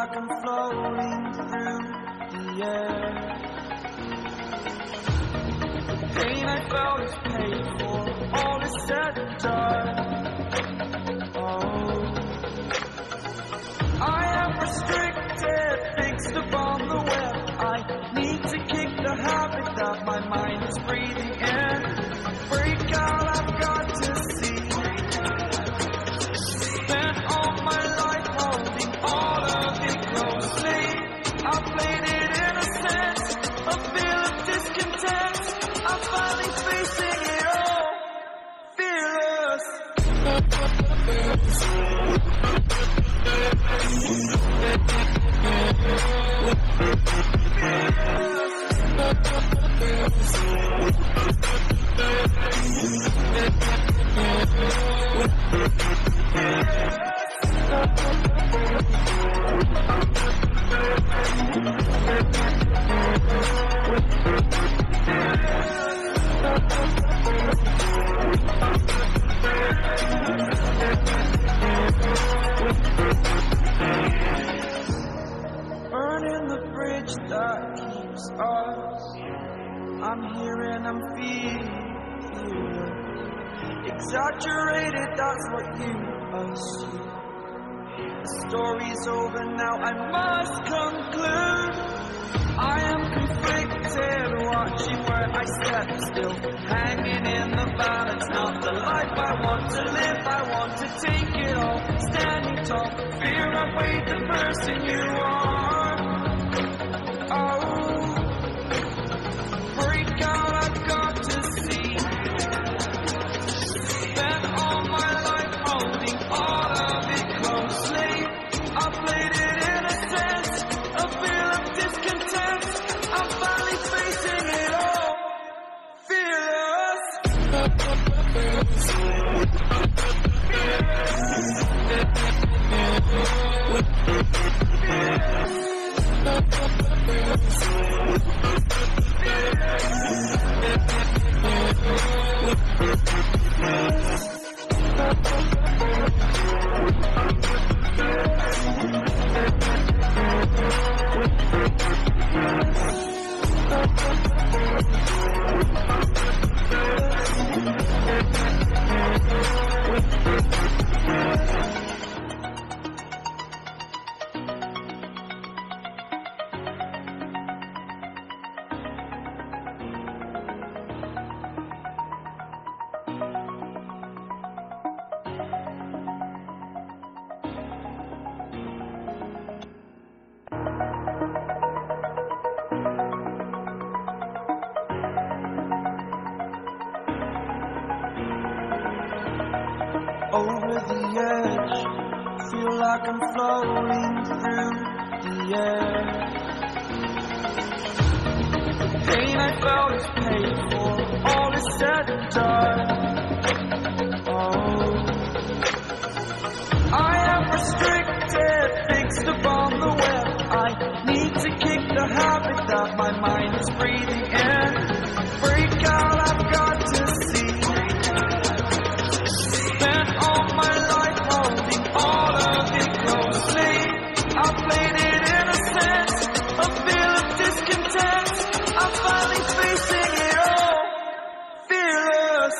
like I'm floating through the air. The pain I felt is paid for, all is said and done. Oh, I am restricted, fixed upon the web. I need to kick the habit that my mind is breathing in. Break out, I've got to see. Spent all my life holding all of it closely. I played it in a sense, a feel of discontent. I'm finally facing it all, fearless. Burning the bridge that keeps us. I'm here and I'm feeling exaggerated, that's what you assume. The story's over now, I must conclude. I am conflicted, watching where I step still, hanging in the balance. Not the life I want to live, I want to take it all. Standing tall, fear I've weighed the person you are. Oh, break out, I've got to see. Spent all my life holding all of it closely. I played it in a sense, a feel of discontent. I'm finally facing it all, fearless. Over the edge, feel like I'm floating through the air. The pain I felt is paid for, all is said and done. Oh, I am restricted, fixed upon the web. I need to kick the habit that my mind is breathing in. Break out, I've got to see. Spent all my life holding all of it closely. I played it in a sense, a feel of discontent. I'm finally facing it all, fearless.